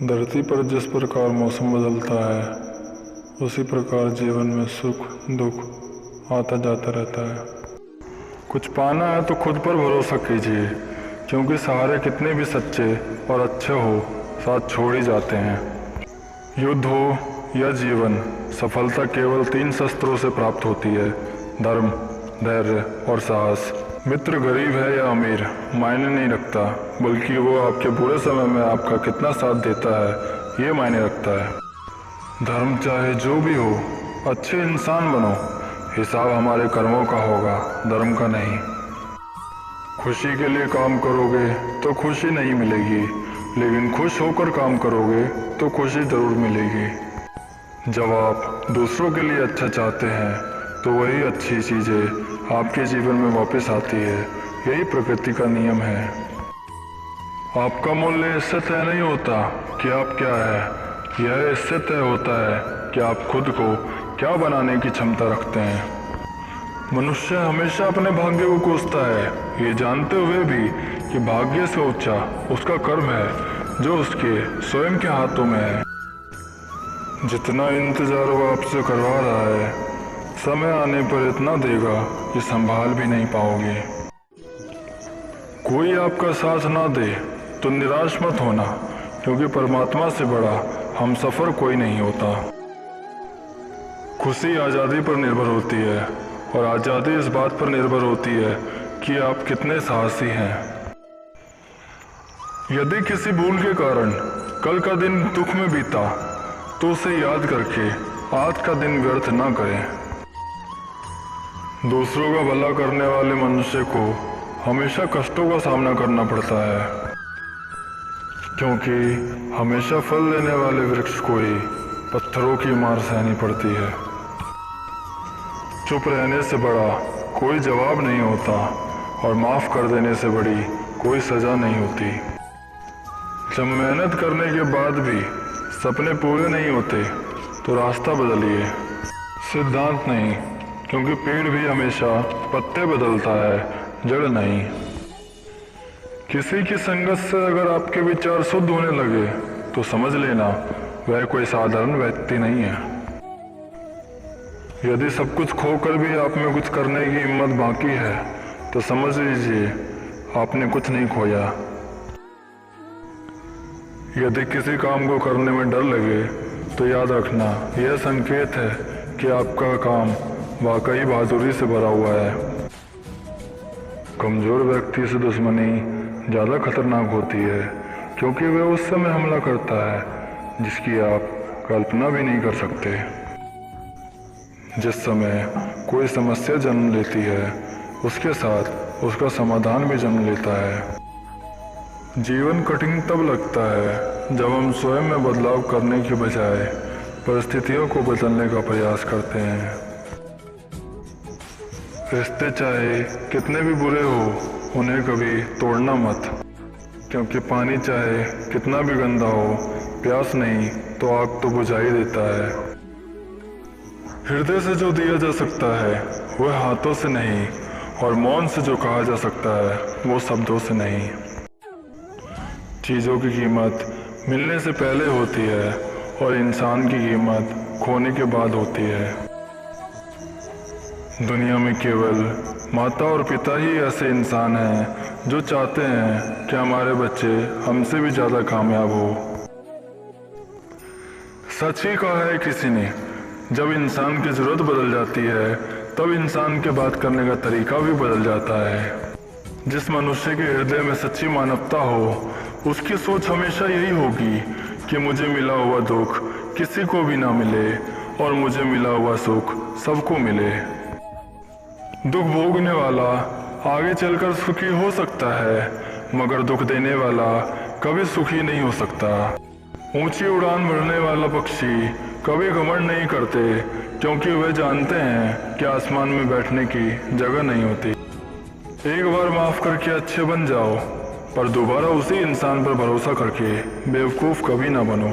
धरती पर जिस प्रकार मौसम बदलता है, उसी प्रकार जीवन में सुख दुख आता जाता रहता है। कुछ पाना है तो खुद पर भरोसा कीजिए, क्योंकि सहारे कितने भी सच्चे और अच्छे हो, साथ छोड़ ही जाते हैं। युद्ध हो या जीवन, सफलता केवल 3 शस्त्रों से प्राप्त होती है: धर्म, धैर्य और साहस। मित्र गरीब है या अमीर मायने नहीं रखता, बल्कि वो आपके बुरे समय में आपका कितना साथ देता है ये मायने रखता है। धर्म चाहे जो भी हो, अच्छे इंसान बनो, हिसाब हमारे कर्मों का होगा, धर्म का नहीं। खुशी के लिए काम करोगे तो खुशी नहीं मिलेगी, लेकिन खुश होकर काम करोगे तो खुशी जरूर मिलेगी। जब आप दूसरों के लिए अच्छा चाहते हैं तो वही अच्छी चीज़ें आपके जीवन में वापस आती है। यही प्रकृति का नियम है। आपका मूल्य इससे तय नहीं होता कि आप क्या है, यह इससे तय होता है कि आप खुद को क्या बनाने की क्षमता रखते हैं। मनुष्य हमेशा अपने भाग्य को कोसता है, ये जानते हुए भी कि भाग्य से ऊंचा उसका कर्म है जो उसके स्वयं के हाथों में है। जितना इंतजार वो आपसे करवा रहा है, समय आने पर इतना देगा कि संभाल भी नहीं पाओगे। कोई आपका साथ ना दे तो निराश मत होना, क्योंकि परमात्मा से बड़ा हम सफर कोई नहीं होता। खुशी आज़ादी पर निर्भर होती है, और आज़ादी इस बात पर निर्भर होती है कि आप कितने साहसी हैं। यदि किसी भूल के कारण कल का दिन दुख में बीता, तो उसे याद करके आज का दिन व्यर्थ ना करें। दूसरों का भला करने वाले मनुष्य को हमेशा कष्टों का सामना करना पड़ता है, क्योंकि हमेशा फल देने वाले वृक्ष को ही पत्थरों की मार सहनी पड़ती है। चुप रहने से बड़ा कोई जवाब नहीं होता, और माफ़ कर देने से बड़ी कोई सज़ा नहीं होती। जब मेहनत करने के बाद भी सपने पूरे नहीं होते तो रास्ता बदलिए, सिद्धांत नहीं, क्योंकि पेड़ भी हमेशा पत्ते बदलता है, जड़ नहीं। किसी की संगत से अगर आपके विचार शुद्ध होने लगे तो समझ लेना वह कोई साधारण व्यक्ति नहीं है। यदि सब कुछ खोकर भी आप में कुछ करने की हिम्मत बाकी है तो समझ लीजिए आपने कुछ नहीं खोया। यदि किसी काम को करने में डर लगे तो याद रखना यह संकेत है कि आपका काम वाकई बहादुरी से भरा हुआ है। कमजोर व्यक्ति से दुश्मनी ज़्यादा खतरनाक होती है, क्योंकि वह उस समय हमला करता है जिसकी आप कल्पना भी नहीं कर सकते। जिस समय कोई समस्या जन्म लेती है, उसके साथ उसका समाधान भी जन्म लेता है। जीवन कठिन तब लगता है जब हम स्वयं में बदलाव करने के बजाय परिस्थितियों को बदलने का प्रयास करते हैं। रिश्ते चाहे कितने भी बुरे हो, उन्हें कभी तोड़ना मत, क्योंकि पानी चाहे कितना भी गंदा हो, प्यास नहीं तो आग तो बुझा ही देता है। हृदय से जो दिया जा सकता है वह हाथों से नहीं, और मौन से जो कहा जा सकता है वो शब्दों से नहीं। चीज़ों की कीमत मिलने से पहले होती है, और इंसान की कीमत खोने के बाद होती है। दुनिया में केवल माता और पिता ही ऐसे इंसान हैं जो चाहते हैं कि हमारे बच्चे हमसे भी ज़्यादा कामयाब हो। सच ही कहा है किसी ने, जब इंसान की ज़रूरत बदल जाती है तब इंसान के बात करने का तरीका भी बदल जाता है। जिस मनुष्य के हृदय में सच्ची मानवता हो, उसकी सोच हमेशा यही होगी कि मुझे मिला हुआ दुख किसी को भी ना मिले, और मुझे मिला हुआ सुख सबको मिले। दुख भोगने वाला आगे चलकर सुखी हो सकता है, मगर दुख देने वाला कभी सुखी नहीं हो सकता। ऊंची उड़ान भरने वाला पक्षी कभी घमंड नहीं करते, क्योंकि वे जानते हैं कि आसमान में बैठने की जगह नहीं होती। एक बार माफ करके अच्छे बन जाओ, पर दोबारा उसी इंसान पर भरोसा करके बेवकूफ़ कभी ना बनो।